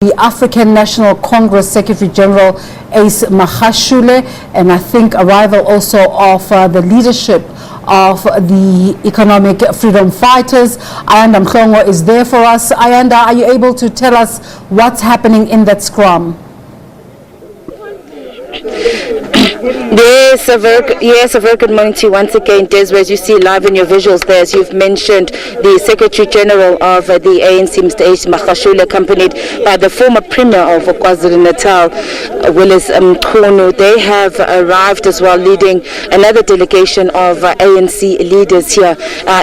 The African National Congress Secretary General Ace Magashule, and I think arrival also of the leadership of the economic freedom fighters. Ayanda Mhlongo is there for us. Ayanda, are you able to tell us what's happening in that scrum? Yes, a very good morning to you once again, Desiree. As you see live in your visuals there, as you've mentioned, the Secretary General of the ANC, Mr. Ace Magashule, accompanied by the former Premier of KwaZulu-Natal, Willis Mkhunu. They have arrived as well, leading another delegation of ANC leaders here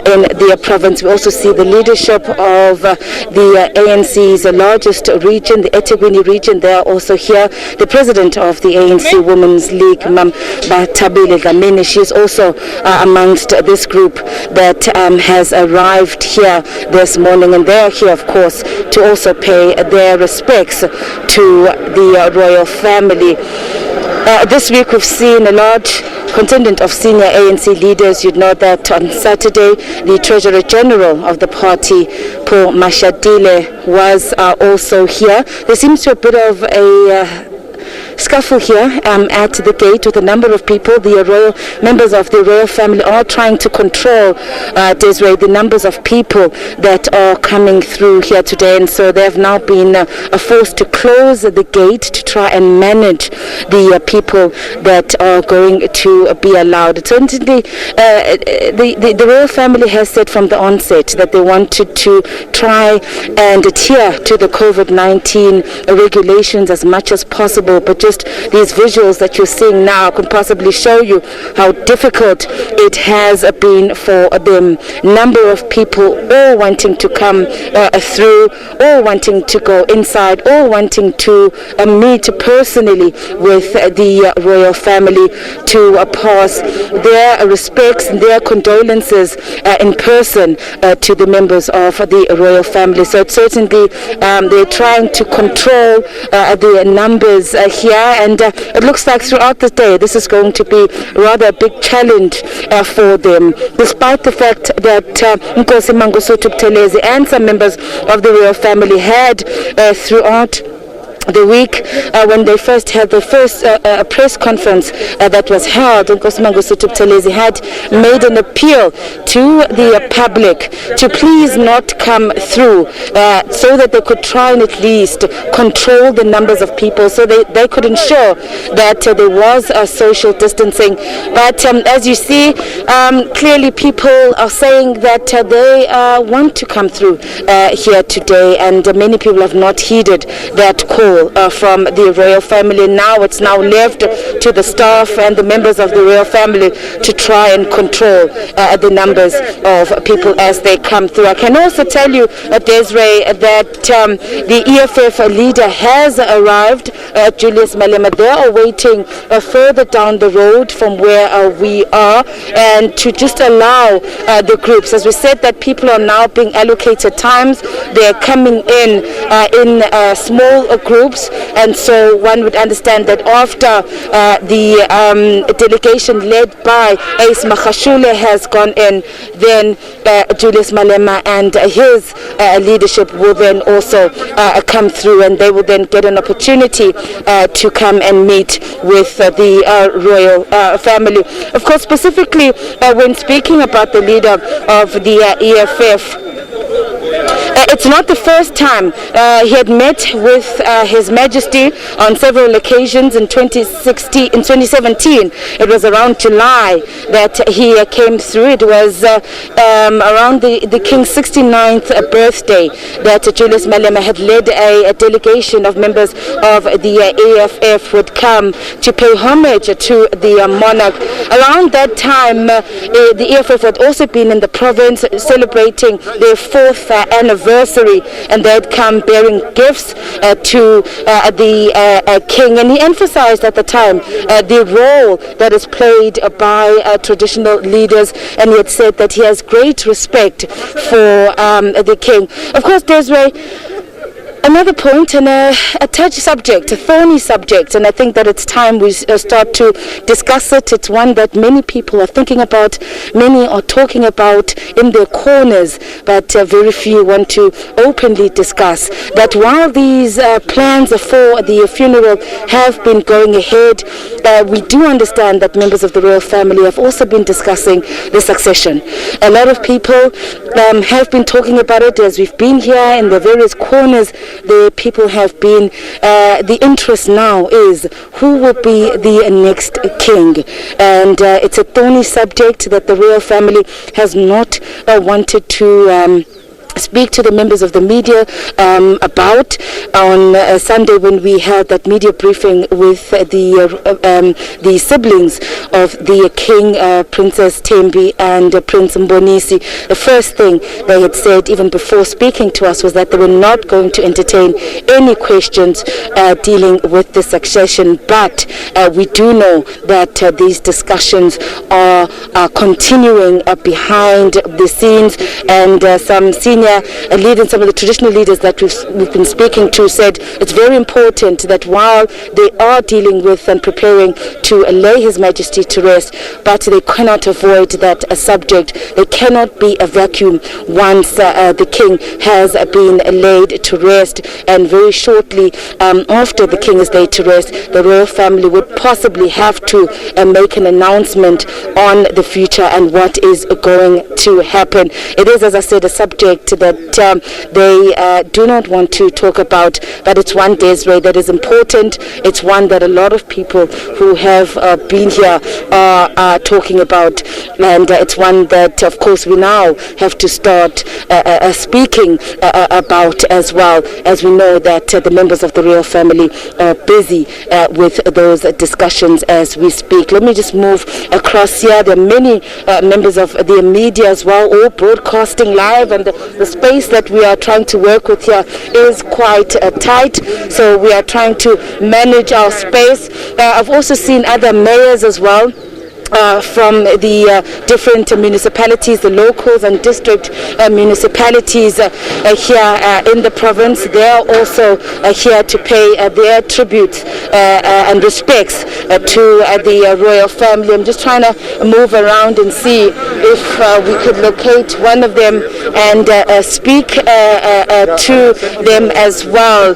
in their province. We also see the leadership of the ANC's largest region, the eThekwini region. They are also here. The President of the ANC Women's League, Mam Batabile Gamini, she is also amongst this group that has arrived here this morning, and they are here, of course, to also pay their respects to the royal family. This week we've seen a large contingent of senior ANC leaders. You'd know that on Saturday the Treasurer General of the party, Paul Mashatile, was also here. There seems to be a bit of a scuffle here at the gate with a number of people. The royal members of the royal family are trying to control, Desiree, the numbers of people that are coming through here today, and so they have now been forced to close the gate to try and manage the people that are going to be allowed. Certainly, the royal family has said from the onset that they wanted to try and adhere to the COVID-19 regulations as much as possible, but just these visuals that you're seeing now can possibly show you how difficult it has been for them. Number of people all wanting to come through, all wanting to go inside, all wanting to meet personally with the royal family, to pass their respects and their condolences in person to the members of the royal family. So it's certainly they're trying to control the numbers here, and it looks like throughout the day this is going to be rather a big challenge for them, despite the fact that Nkosi Mangosuthu Buthelezi and some members of the royal family had throughout the week when they first had the first press conference that was held, Nkosi Mangosuthu Buthelezi had made an appeal to the public to please not come through, so that they could try and at least control the numbers of people, so they could ensure that there was social distancing. But as you see, clearly people are saying that they want to come through here today, and many people have not heeded that call from the royal family. Now it's now left to the staff and the members of the royal family to try and control the numbers of people as they come through. I can also tell you, Desiree, that the EFF leader has arrived, Julius Malema. They are waiting further down the road from where we are, and to just allow the groups, as we said, that people are now being allocated times. They're coming in small groups, and so one would understand that after the delegation led by Ace Magashule has gone in, then Julius Malema and his leadership will then also come through, and they will then get an opportunity to come and meet with the royal family. Of course, specifically when speaking about the leader of the EFF, it's not the first time. He had met with His Majesty on several occasions in 2017. It was around July that he came through. It was around the King's 69th birthday that Julius Malema had led a delegation of members of the EFF would come to pay homage to the monarch. Around that time, the EFF had also been in the province celebrating their 4th anniversary, and they had come bearing gifts to the king, and he emphasized at the time the role that is played by traditional leaders, and he had said that he has great respect for the king. Of course, Desiree, Another point and a touchy subject, a thorny subject, and I think that it's time we start to discuss it. It's one that many people are thinking about, many are talking about in their corners, but very few want to openly discuss. That while these plans for the funeral have been going ahead, we do understand that members of the royal family have also been discussing the succession. A lot of people have been talking about it as we've been here in the various corners. The people have been, the interest now is who will be the next king, and it's a thorny subject that the royal family has not wanted to speak to the members of the media about. On Sunday, when we had that media briefing with the siblings of the king, Princess Thembi and Prince Mbonisi, the first thing they had said even before speaking to us was that they were not going to entertain any questions dealing with the succession, but we do know that these discussions are continuing behind the scenes, and some senior leaders, some of the traditional leaders that we've been speaking to said it's very important that while they are dealing with and preparing to lay His Majesty to rest, but they cannot avoid that subject. There cannot be a vacuum once the king has been laid to rest, and very shortly after the king is laid to rest, the royal family would possibly have to make an announcement on the future and what is going to happen. It is, as I said, a subject that they do not want to talk about, but it's one, Desiree, that is important. It's one that a lot of people who have been here are talking about, and it's one that, of course, we now have to start speaking about, as well as we know that the members of the royal family are busy with those discussions as we speak. Let me just move across here. There are many members of the media as well, all broadcasting live, and the space that we are trying to work with here is quite tight, so we are trying to manage our space. I've also seen other mayors as well from the different municipalities, the locals and district municipalities here in the province. They are also here to pay their tributes and respects to the royal family. I'm just trying to move around and see if we could locate one of them and speak to them as well.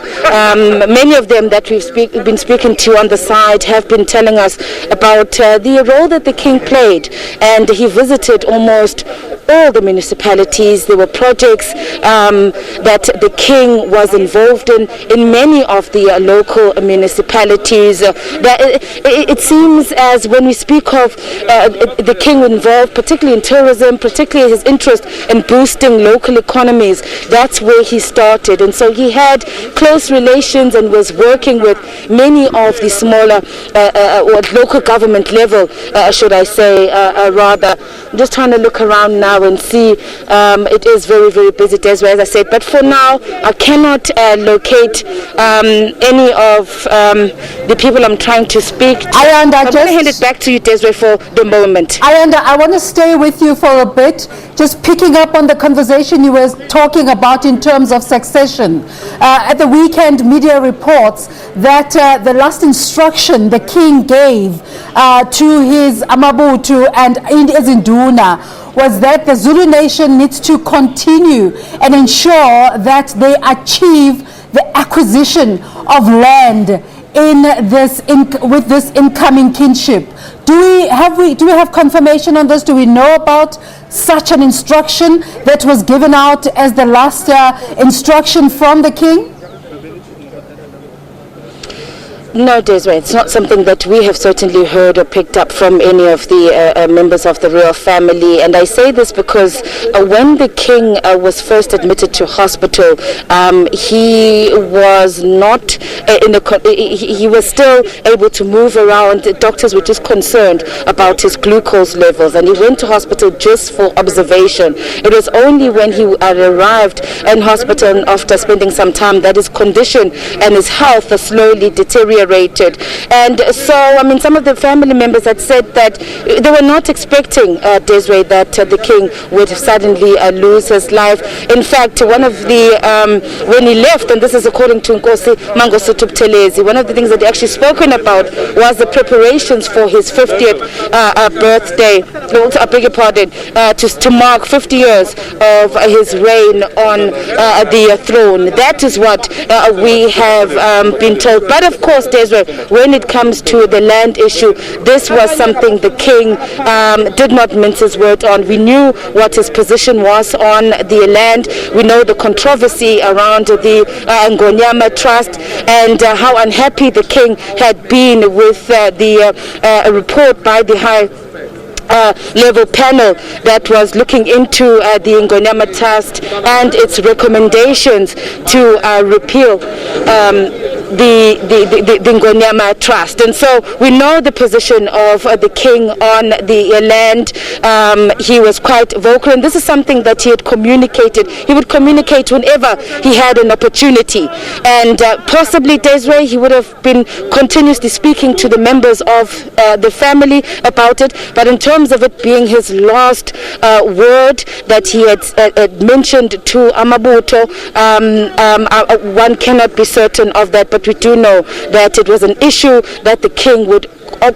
Many of them that we've been speaking to on the side have been telling us about the role that the king played, and he visited almost all the municipalities. There were projects that the king was involved in many of the local municipalities. It seems as when we speak of the king involved, particularly in tourism, particularly his interest in boosting local economies, that's where he started, and so he had close relations and was working with many of the smaller or local government level, should I say, rather. I'm just trying to look around now and see. It is very, very busy, Desiree, as I said, but for now I cannot locate any of the people I'm trying to speak to. Ayanda, I'm going to hand it back to you, Desiree, for the moment. Ayanda, I want to stay with you for a bit, just picking up on the conversation you were talking about in terms of succession. At the weekend, media reports that the last instruction the king gave to his Amabutu and Induna was that the Zulu nation needs to continue and ensure that they achieve the acquisition of land with this incoming kinship. Do we have confirmation on this? Do we know about such an instruction that was given out as the last instruction from the king? No, Desiree, it's not something that we have certainly heard or picked up from any of the members of the royal family. And I say this because when the king was first admitted to hospital, he was not he was still able to move around. The doctors were just concerned about his glucose levels, and he went to hospital just for observation. It was only when he arrived in hospital after spending some time that his condition and his health slowly deteriorated. And so, I mean, some of the family members had said that they were not expecting, Desiree, that the king would suddenly lose his life. In fact, one of the, when he left, and this is according to Nkosi Mangosuthu Buthelezi, one of the things that he actually spoken about was the preparations for his 50th birthday, I beg your pardon, to mark 50 years of his reign on the throne. That is what we have been told. But of course, Desiree, when it comes to the land issue, this was something the king did not mince his word on. We knew what his position was on the land. We know the controversy around the Ngonyama Trust and how unhappy the king had been with the report by the high level panel that was looking into the Ngonyama Trust and its recommendations to repeal the Ngonyama Trust. And so we know the position of the king on the land. He was quite vocal, and this is something that he had communicated. He would communicate whenever he had an opportunity, and possibly, Desiree, he would have been continuously speaking to the members of the family about it. But in terms of it being his last word that he had mentioned to Amabuto, one cannot be certain of that, but we do know that it was an issue that the king would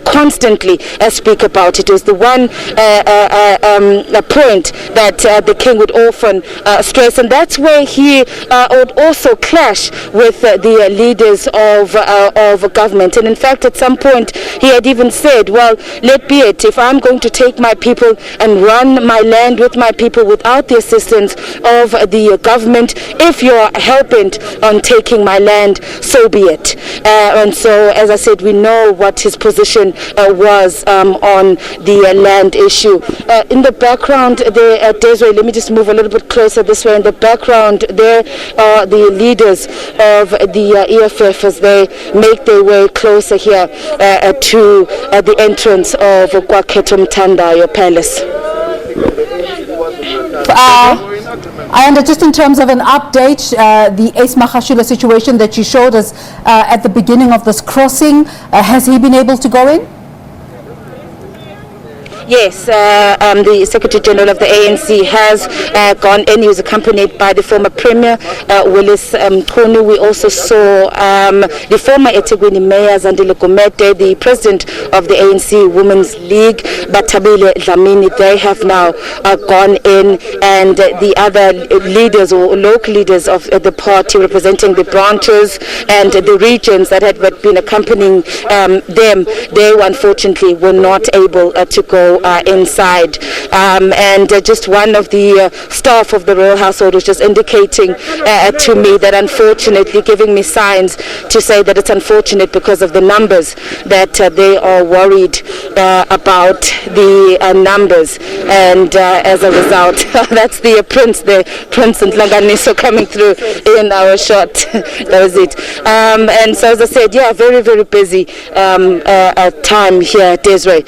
constantly speak about. It was the one point that the king would often stress, and that's where he would also clash with the leaders of government. And in fact, at some point he had even said, well, let be it, if I'm going to take my people and run my land with my people without the assistance of the government, if you're hell-bent on taking my land, so be it. And so, as I said, we know what his position was on the land issue. In the background there, Desiree, let me just move a little bit closer this way. In the background there are the leaders of the EFF as they make their way closer here to the entrance of KwaKhethomthandayo Palace. And just in terms of an update, the Ace Makhashule situation that you showed us at the beginning of this crossing, has he been able to go in? Yes, the Secretary General of the ANC has gone in. He was accompanied by the former Premier, Willis Mkhunu. We also saw the former eThekwini Mayor, Zandile Gumede, the President of the ANC Women's League, Bathabile Dlamini. They have now gone in, and the other leaders or local leaders of the party representing the branches and the regions that had been accompanying them, they unfortunately were not able to go inside, and just one of the staff of the royal household was just indicating to me that, unfortunately, giving me signs to say that it's unfortunate because of the numbers, that they are worried about the numbers, and as a result that's the Prince and Langaniso coming through in our shot. That was it. And so, as I said, yeah, very, very busy time here, Desiree,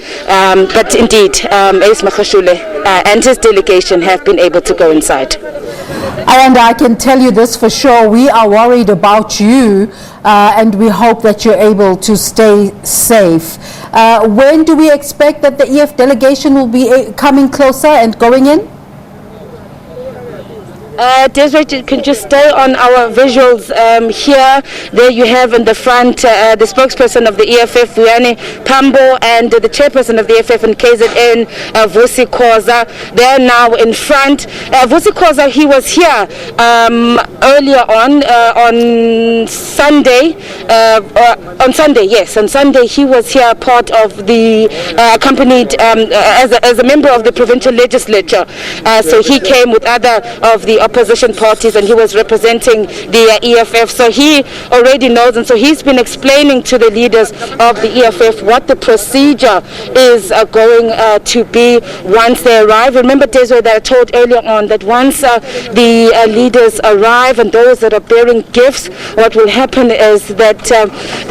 but indeed, Ace Makhashule and his delegation have been able to go inside. And I can tell you this for sure, we are worried about you, and we hope that you're able to stay safe. When do we expect that the EF delegation will be coming closer and going in? Desiree, you can just stay on our visuals here. There you have in the front the spokesperson of the EFF, Vuyani Pambo, and the chairperson of the EFF in KZN, Vusi Khoza. They're now in front. Vusi Khoza, he was here earlier on Sunday. On Sunday, yes. On Sunday, he was here, part of the, accompanied as a member of the provincial legislature. So he came with other of the opposition parties, and he was representing the EFF. So he already knows, and so he's been explaining to the leaders of the EFF what the procedure is going to be once they arrive. Remember, Desiree, that I told earlier on that once the leaders arrive and those that are bearing gifts, what will happen is that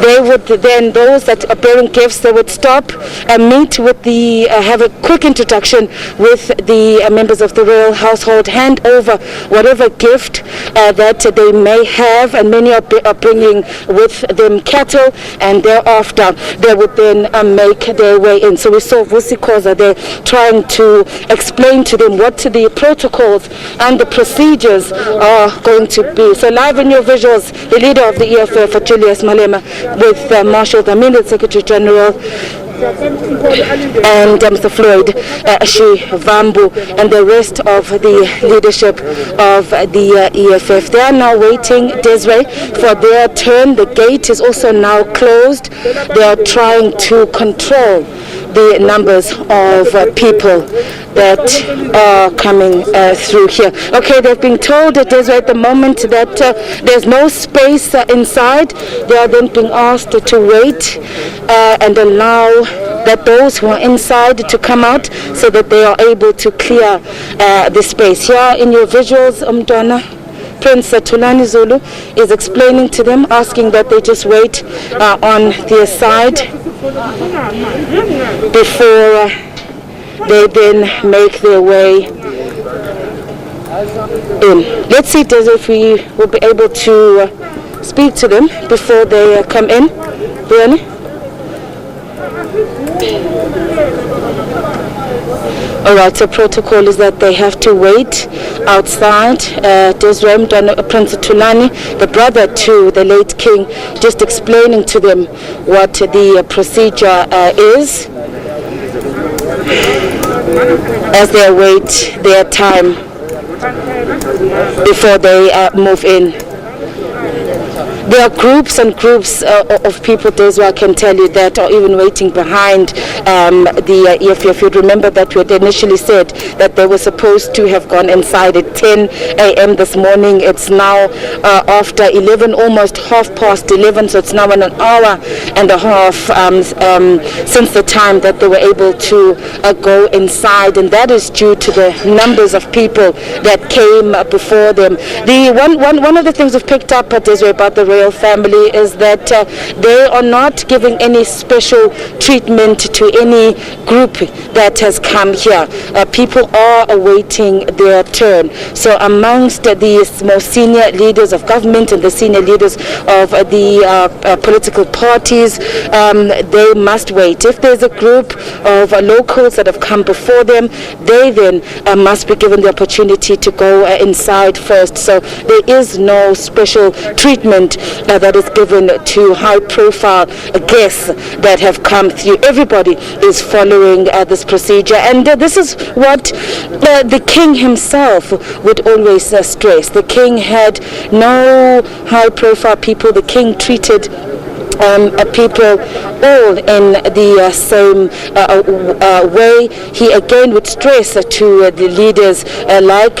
they would then, those that are bearing gifts, they would stop, meet with the, have a quick introduction with the members of the royal household, hand over whatever gift that they may have, and many are bringing with them cattle, and thereafter they would then make their way in. So we saw Vusikoza there trying to explain to them what the protocols and the procedures are going to be. So live in your visuals, the leader of the EFF, Julius Malema, with Marshal Dlamini, the Secretary General, and Mr. Floyd Shivambu, and the rest of the leadership of the EFF. They are now waiting, Desiree, for their turn. The gate is also now closed. They are trying to control the numbers of people that are coming through here. Okay, they've been told, Desiree, at the moment that there's no space inside. They are then being asked to wait and allow that those who are inside to come out so that they are able to clear the space. Here in your visuals, Prince Tulani Zulu is explaining to them, asking that they just wait on their side before they then make their way in. Let's see, Des, if we will be able to speak to them before they come in. Brianna? All right, so protocol is that they have to wait outside. Desiree, Prince Tulani, the brother to the late king, just explaining to them what the procedure is as they await their time before they move in. There are groups and groups of people, Desiree, I can tell you, that are even waiting behind the EFF. You'd remember that we had initially said that they were supposed to have gone inside at 10 a.m. this morning. It's now after 11, almost 11:30, so it's now an hour and a half since the time that they were able to go inside, and that is due to the numbers of people that came before them. One of the things we've picked up, Desiree, about the royal family is that they are not giving any special treatment to any group that has come here. People are awaiting their turn. So amongst the more senior leaders of government and the senior leaders of the political parties, they must wait. If there's a group of locals that have come before them, they then must be given the opportunity to go inside first. So there is no special treatment that is given to high-profile guests that have come through. Everybody is following this procedure, and this is what the king himself would always stress. The king had no high-profile people. The king treated people all in the same way. He again would stress to the leaders like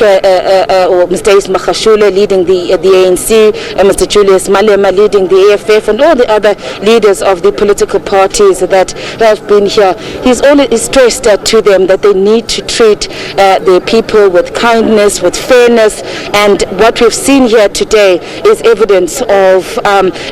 Mr. Makhashule leading the ANC, Mr. Julius Malema leading the EFF, and all the other leaders of the political parties that have been here. He's always stressed to them that they need to treat their people with kindness, with fairness, and what we've seen here today is evidence of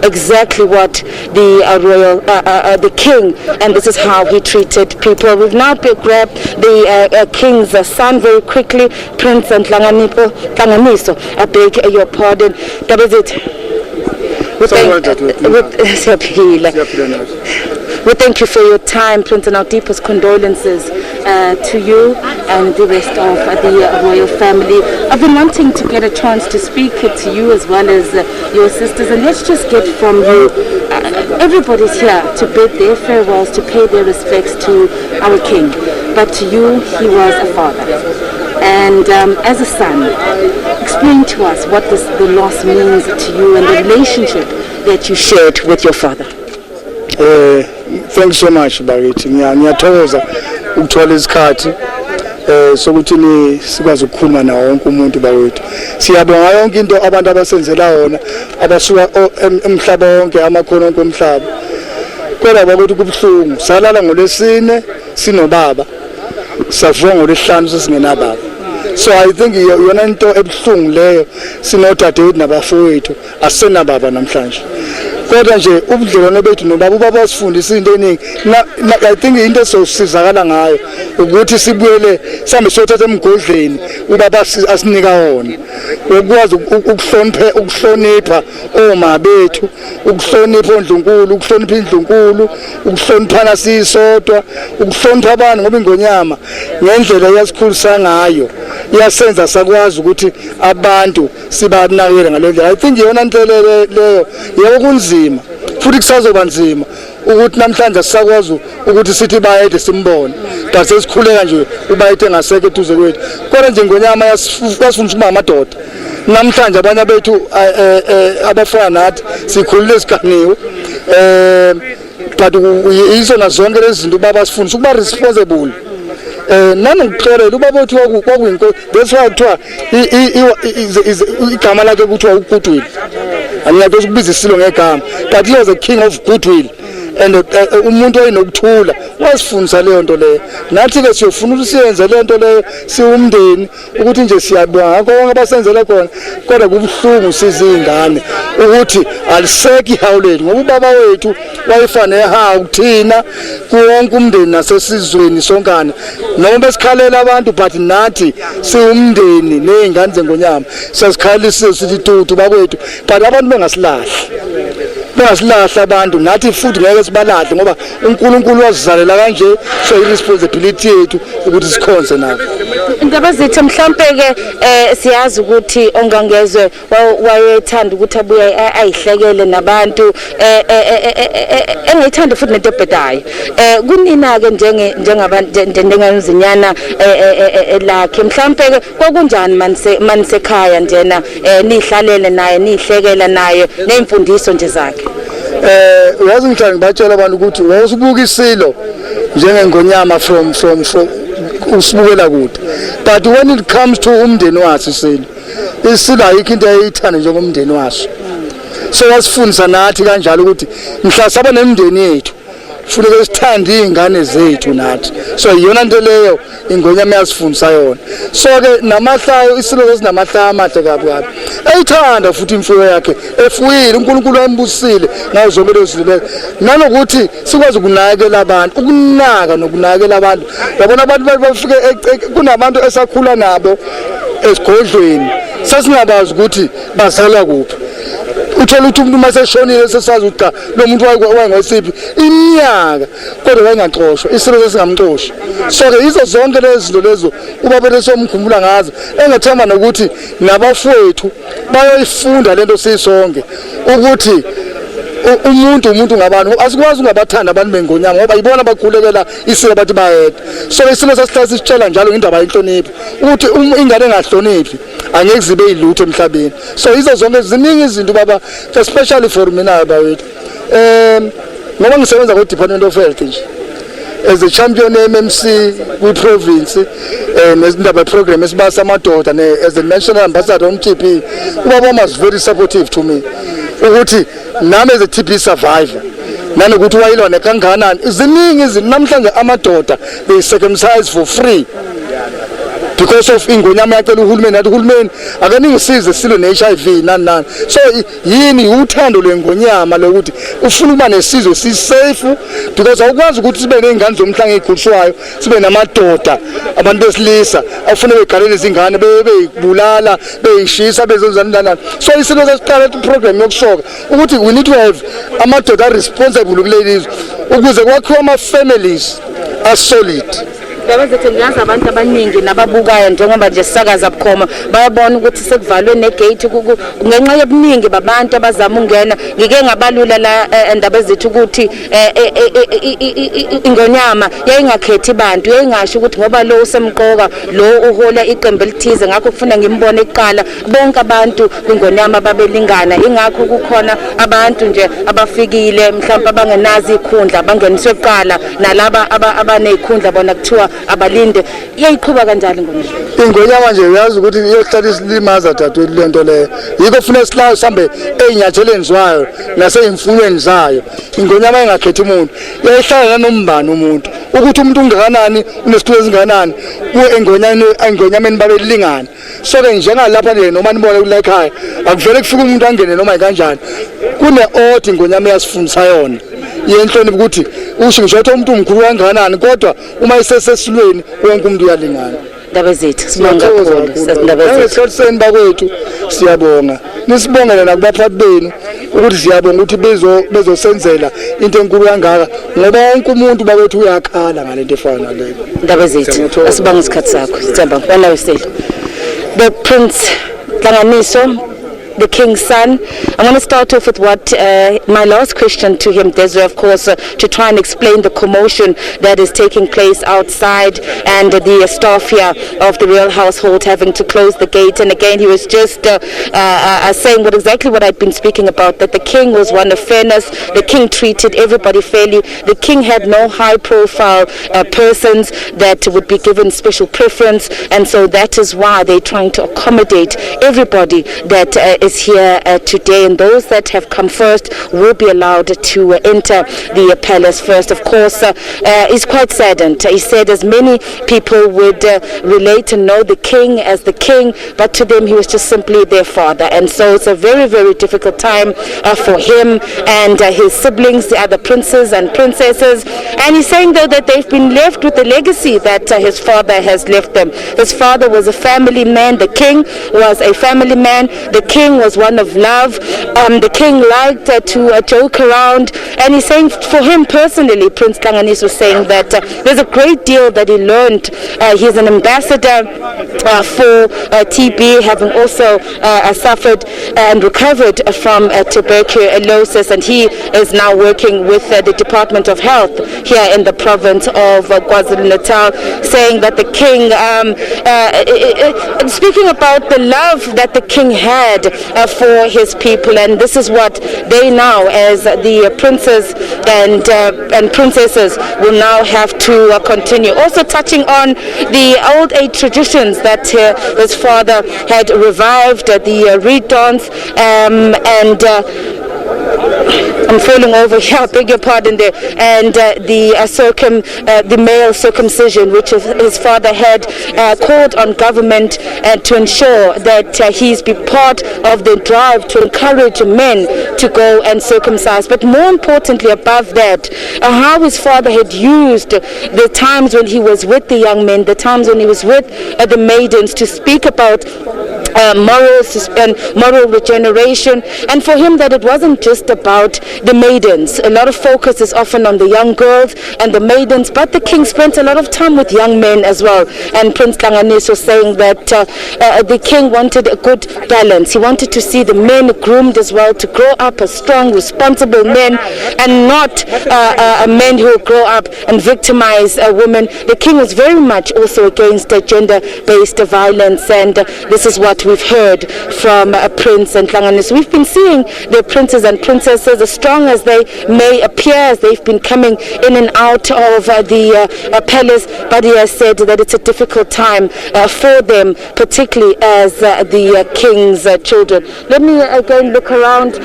exactly what the king, and this is how he treated people. We've now grabbed the king's son very quickly, Prince Ntlanganiso. I beg your pardon. That is it. We thank you for your time, Prince, and our deepest condolences to you and the rest of the royal family. I've been wanting to get a chance to speak to you as well as your sisters, and let's just get from you. Everybody's here to bid their farewells, to pay their respects to our king, but to you, he was a father. And as a son, explain to us what the loss means to you and the relationship that you shared with your father. Thanks so much, Barit. Ngiyathokoza ukuthola isikhathi sokuthi sikwazi ukukhuluma nawo wonke umuntu bawethu. Siyabonga yonke into abantu abasenzela yona abasuka emhlaba wonke amakhono onke omhlaba. Kodwa bakuthi kubhlungu salala ngolesine sinobaba savuka ngolesihlanu sesingenababa. So I think yona into ebhlungu leyo sinodadewethu nabafowethu asenababa namhlanje. Kodwa nje ubudlelwano bethu nobaba ubaba wasifundisa into eningi. I think into esosizakala ngayo ukuthi sibuyele sambe sothatha emgodleni ubaba asinika wona. Ukwazi ukuhlonipha oma bethu, ukuhlonipha uNdlunkulu, ukuhlonipha iNdlunkulu, ukuhloniphana sisodwa, ukuhlonipha abantu ngoba ingonyama ngendlela yasikhulisa ngayo iyasenza sakwazi ukuthi abantu sibanakele ngalo ndlela. I think yona into leyo yebo kunzima futhi kusazoba nzima ukuthi namhlanje sisakwazi ukuthi sithi bayede simbone but sesikhuleka nje ubayede ngaseke eduze kwethu. Kodwa nje ngonyama yasifundisa uma amadoda namhlanje abanye bethu abafana nathi sikhulile esiganiwe but izona zonke lezi zinto baba sifundisa ukuba responsible nangokuxolela ubaba wethu kwakuyinto. That's why kuthiwa igama lakhe kuthiwa uGoodwill. Angiyakho ukubiza isilo ngegama but he was a king of goodwill and umuntu oyinokuthula wasifundisa leyo nto leyo. Nathi ke siyofuna ukuthi siyenze leyo nto leyo siwumndeni ukuthi nje siyabonga konke abasenzele khona. Kodwa kubhlungu sizingane ukuthi aliseki ihawulethu ngoba ubaba wethu wayefana eha ukuthina kuwonke umndeni nasesizweni sonkana noma besikhalela abantu but nathi siwumndeni nezingane zengonyama sasikhalisa sithi tutu bakwethu but abantu bengasilahli abantu nathi futhi ngeke sibalahle ngoba uNkulunkulu wazizalela kanje. So i-responsibility yethu ukuthi sikhonze nabo. Indaba zethu mhlambe ke siyazi ukuthi ongangezwe wayethanda ukuthi abuye ayihlekele nabantu engayithanda futhi nento ebhedayo. Kunina ke njengabanjengazinyana lakhe mhlambe ke kwakunjani manisekhaya njena nihlalele naye nihlekela naye nemfundiso nje zakhe. Uyazi ngihlala ngibatshela abantu ukuthi wasubuka isilo njengengonyama from usibukela kude but when it comes to umndeni waso isilo ayikho into eyithanda njengomndeni waso. So wasifundisa nathi kanjalo ukuthi mhla saba nemndeni yethu funeka sithande izingane zethu nathi. So iyona nto leyo ingonyama yasifundisa yona. So ke namahlayo isilo esinamahlayo amahle kabi ayithanda futhi imfuyo yakhe efuyile uNkulunkulu ayembusile ngazo zonke lezi zinto nanokuthi sikwazi ukunakela abantu ukunaka nokunakela abantu. Yabona abantu bafike kunabantu esakhula nabo esigodlweni sasingabazi ukuthi bazala kuphi. Uthola ukuthi umuntu maseshonile sesazi ukuthi lo muntu wayengosiphi iminyaka kodwa wayengaxoshwa isilo sesingamxoshi. So ke izo zonke lezi zinto lezo ubaba lesomkhumbula ngazo engathemba nokuthi nabafowethu bayoyifunda lento sisonke ukuthi umuntu ngabantu asikwazi ungabathanda abantu bengonyama ngoba ibona bakhulekela isilo bathi bayedwa. So isilo sasihlala sisitshela njalo indaba yenhlonipho ukuthi ingane engahloniphi angeke zibe yilutho emhlabeni. So izo zonke ziningi izinto baba especially for mina bawethu ngoba ngisebenza ku Department of Health nje as a champion MMC ku province nezindaba program esibasa amadoda as a national ambassador on TB ubaba was very supportive to me ukuthi nami as a TB survivor nanokuthi wayilona kanganani ziningi izinto namhlanje amadoda they circumcised for free because of ingonyama yakhe uhulumeni athi uhulumeni akaningisize silo ne-HIV nani. So yini uthando lwengonyama lokuthi ufuna ukuba nesizwe si-safe because awukwazi ukuthi sibe nezingane zomhlanga ezikhuliswayo sibe namadoda abantu besilisa afune begalele izingane beyibulala beyishisa bezenzani. So isilo sesiqala iprogram yokusoka ukuthi we need to have amadoda responsible kulelizwe ukuze kwakhiwe ama-families are solid. Yabazethe ngiyazi abantu abaningi nababukayo njengoba nje sisakaza bukhoma bayabona ukuthi sekuvalwe negate ngenxa yobuningi babantu abazama ungena. Ngike ngabalula la endaba ezithi ukuthi ingonyama yayingakhethi abantu yayingasho ukuthi ngoba lo usemqoka lo uhola iqembu elithize ngakho kufuna ngimbone eqala bonke abantu kwingonyama babelingana. Ingakho kukhona abantu nje abafikile mhlawumbe abangenazi ikhundla bangeniswe eqala nalaba abanezikhundla bona kuthiwa abalinde iyayiqhuba kanjani ngomama? Ingonyama nje uyazi ukuthi iyohlala isilimaza dadwethu lento leyo. Yiko kufanele silawo sambe einyatheleni zayo naseyimfunweni zayo. Ingonyama engakhethi umuntu. Iyahlala nombani umuntu. Ukuthi umuntu ungakanani unesithulo esingakanani engonyameni babelingana. So ke njengalapha nje noma nibone kula ekhaya akuvele kufika umuntu angene noma kanjani. Kune othi ingonyama yasifundisa yona. Yenhlonipho ukuthi usho ngisho ukuthi umuntu umkhulu kangakanani kodwa uma isesesilweni wonke umuntu uyalingana. Ndaba zethu sibonga kakhulu. Ndaba zethu esithatheni bakwethu siyabonga. Nisibongele nakubaphathi benu ukuthi siyabonga ukuthi bezosenzela into enkulu kangaka ngoba wonke umuntu bakwethu uyakhala ngalento efana leyo. Ndaba zethu asibanga isikhathi sakho. Sithemba wena usele. The Prince Hlanganiso, the King's son. I'm going to start off with what my last question to him, Desiree, of course, to try and explain the commotion that is taking place outside and the staff here of the royal household having to close the gate. And again, he was just saying exactly what I'd been speaking about, that the King was one of fairness. The King treated everybody fairly. The King had no high-profile persons that would be given special preference, and so that is why they're trying to accommodate everybody that is here today, and those that have come first will be allowed to enter the palace first. Of course, he's quite saddened. He said as many people would relate and know the King as the King, but to them he was just simply their father, and so it's a very, very difficult time for him and his siblings, the other princes and princesses. And he's saying though that they've been left with the legacy that his father has left them. His father was a family man. The King was a family man. The King was one of love. The King liked to joke around, and he's saying for him personally, Prince Hlanganiso was saying that there's a great deal that he learned. He's an ambassador for TB, having also suffered and recovered from tuberculosis, and he is now working with the Department of Health here in the province of KwaZulu-Natal, saying that the King, speaking about the love that the King had for his people, and this is what they now, as the princes and princesses, will now have to continue. Also touching on the old age traditions that his father had revived, the reed dance, and I'm falling over here, I beg your pardon there, and the male circumcision, which his father had called on government to ensure that he's be part of the drive to encourage men to go and circumcise. But more importantly, above that, how his father had used the times when he was with the young men, the times when he was with the maidens, to speak about morals and moral regeneration, and for him that it wasn't just about the maidens. A lot of focus is often on the young girls and the maidens, but the King spent a lot of time with young men as well. And Prince Hlanganiso was saying that the King wanted a good balance. He wanted to see the men groomed as well to grow up as strong, responsible men, and not men who grow up and victimize women. The King was very much also against gender-based violence, and this is what we've heard from Prince and Hlanganiso. We've been seeing the princes and princesses, as strong as they may appear, as they've been coming in and out of the palace, but he has said that it's a difficult time for them, particularly as the King's children. Let me again look around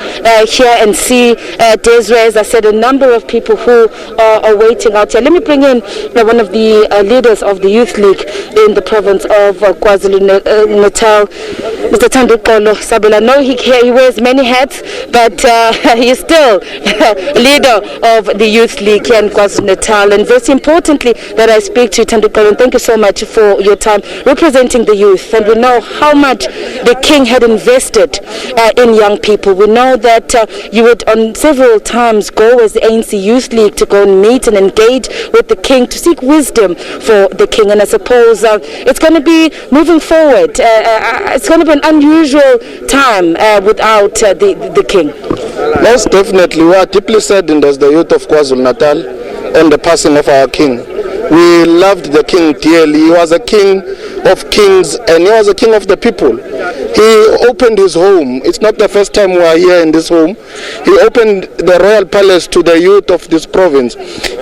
here and see Desiree, as I said, a number of people who are waiting out here. Let me bring in one of the leaders of the Youth League in the province of KwaZulu-Natal, Mr. Thandikolo Sabela. I know he wears many hats, but he is still leader of the Youth League here in KwaZulu-Natal. And very importantly that I speak to Thandikolo, and thank you so much for your time representing the youth. And we know how much the King had invested in young people. We know that you would on several times go as the ANC Youth League to go and meet and engage with the King to seek wisdom for the King. And I suppose it's going to be moving forward. It's going to be an unusual time without the King. Most definitely, we are deeply saddened as the youth of KwaZulu-Natal and the passing of our King. We loved the King dearly. He was a king of kings, and he was a king of the people. He opened his home. It's not the first time we are here in this home. He opened the Royal Palace to the youth of this province.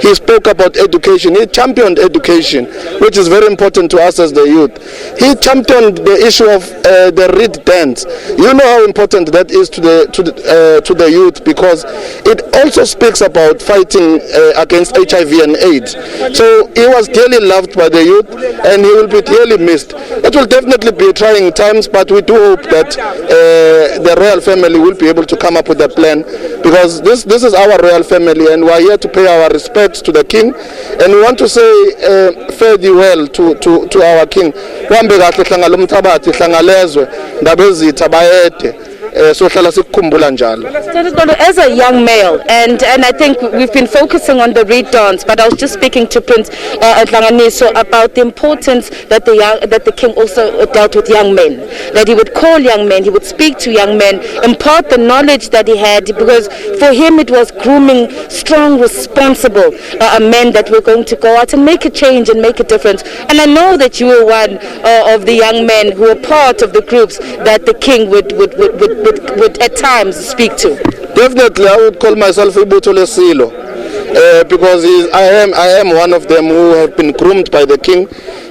He spoke about education. He championed education, which is very important to us as the youth. He championed the issue of the reed dance. You know how important that is to the youth, because it also speaks about fighting against HIV and AIDS. So he was dearly loved by the youth, and he will be dearly missed. It will definitely be trying times, but we do hope that the royal family will be able to come up with a plan, because this is our royal family, and we are here to pay our respects to the king, and we want to say fare thee well to our king. As a young male, and I think we've been focusing on the reed dance, but I was just speaking to Prince Nhlanganiso about the importance that the king also dealt with young men, that he would call young men, he would speak to young men, impart the knowledge that he had, because for him it was grooming strong, responsible men that were going to go out and make a change and make a difference. And I know that you were one of the young men who were part of the groups that the king would at times speak to. Definitely, I would call myself Ibutho Silo, because I am one of them who have been groomed by the king.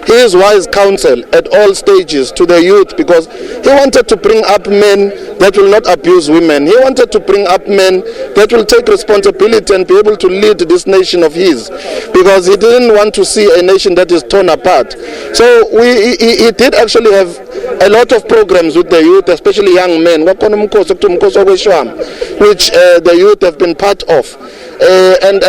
His wise counsel at all stages to the youth, because he wanted to bring up men that will not abuse women. He wanted to bring up men that will take responsibility and be able to lead this nation of his, because he didn't want to see a nation that is torn apart. So he did actually have a lot of programs with the youth, especially young men, which the youth have been part of. And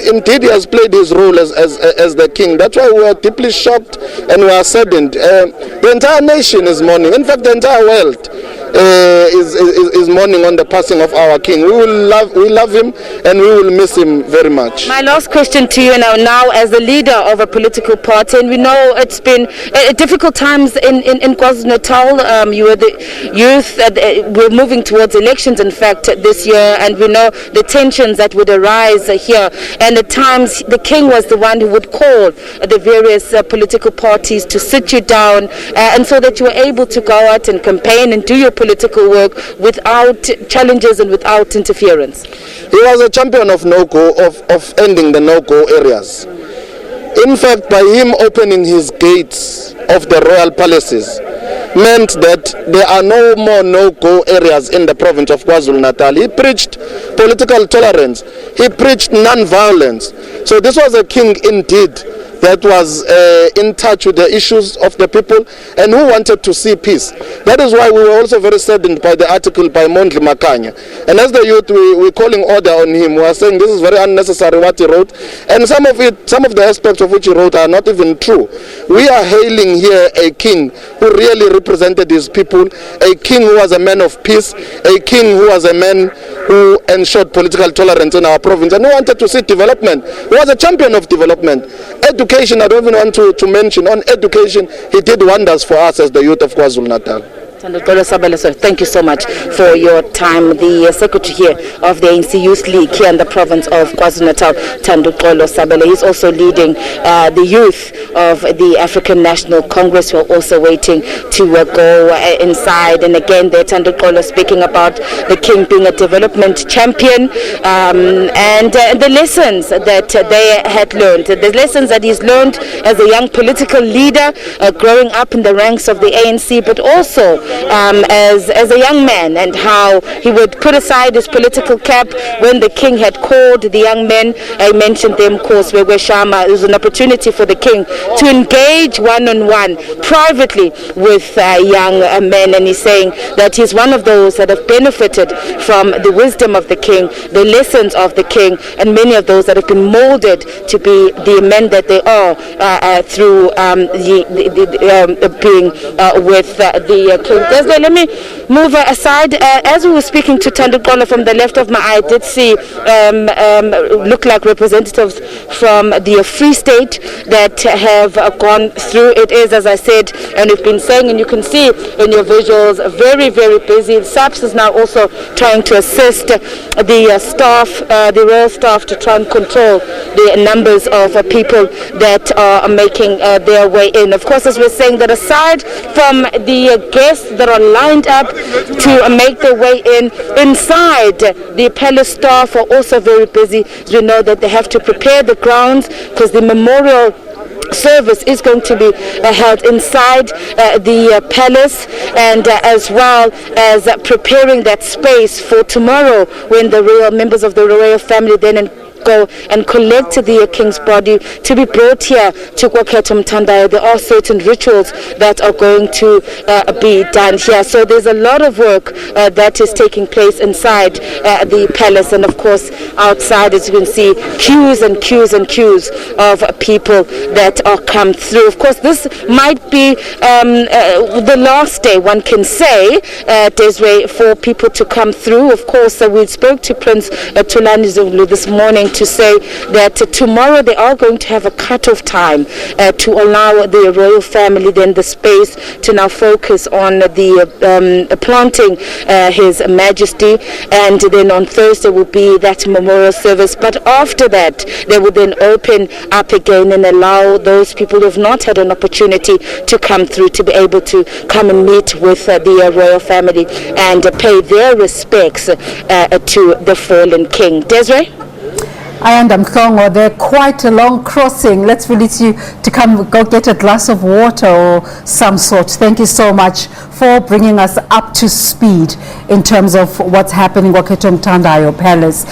indeed he has played his role as the king. That's why we are deeply shocked and we are saddened. The entire nation is mourning. In fact, the entire world is mourning on the passing of our king. We love him, and we will miss him very much. My last question to you now as the leader of a political party, and we know it's been difficult times in KwaZulu-Natal. You were the youth, we're moving towards elections, in fact, this year, and we know the tensions that would arise here, and at times the king was the one who would call the various political parties to sit you down, and so that you were able to go out and campaign and do your political work without challenges and without interference. He was a champion of no-go, of ending the no-go areas. In fact, by him opening his gates of the royal palaces meant that there are no more no-go areas in the province of KwaZulu-Natal. He preached political tolerance. He preached non-violence. So this was a king indeed that was in touch with the issues of the people and who wanted to see peace. That is why we were also very saddened by the article by Mondli Makanya. And as the youth, we're calling order on him. We are saying this is very unnecessary what he wrote. And some of the aspects of which he wrote are not even true. We are hailing here a king who really represented his people, a king who was a man of peace, a king who was a man who ensured political tolerance in our province and who wanted to see development. He was a champion of development. Education, I don't even want to mention. On education, he did wonders for us as the youth of KwaZulu-Natal. Thank you so much for your time. The secretary here of the ANC Youth League here in the province of KwaZulu-Natal, Thanduxolo Sabele. He's also leading the youth of the African National Congress, who are also waiting to go inside. And again, there Thanduxolo speaking about the king being a development champion and the lessons that they had learned, the lessons that he's learned as a young political leader, growing up in the ranks of the ANC, but also as a young man, and how he would put aside his political cap when the king had called the young men. I mentioned them, of course, where Shama. It was an opportunity for the king to engage one-on-one privately with young men, and he's saying that he's one of those that have benefited from the wisdom of the king, the lessons of the king, and many of those that have been molded to be the men that they are through being with the king. Let me move aside. As we were speaking to Thanduxolo from the left of my eye, I did see look like representatives from the Free State that have gone through. It is, as I said, and we've been saying, and you can see in your visuals, very, very busy. SABC is now also trying to assist the staff, the royal staff, to try and control the numbers of people that are making their way in. Of course, as we're saying, that aside from the guests guests that are lined up to make their way in. Inside, the palace staff are also very busy. We know that they have to prepare the grounds because the memorial service is going to be held inside the palace, and as well as preparing that space for tomorrow when the royal members of the royal family then go and collect the king's body to be brought here to KwaKhethomthandayo. There are certain rituals that are going to be done here. So there's a lot of work that is taking place inside the palace, and of course outside, as you can see, queues and queues and queues of people that are come through. Of course, this might be the last day, one can say, Desiree, for people to come through. Of course, we spoke to Prince Thulani Zulu this morning to say that tomorrow they are going to have a cut-off time to allow the royal family then the space to now focus on the planting His Majesty, and then on Thursday will be that memorial service. But after that, they will then open up again and allow those people who have not had an opportunity to come through to be able to come and meet with the royal family and pay their respects to the fallen king. Desiree? Ayanda Mhlongo, they're quite a long crossing. Let's release you to come go get a glass of water or some sort. Thank you so much for bringing us up to speed in terms of what's happening at KwaKhethomthandayo Palace.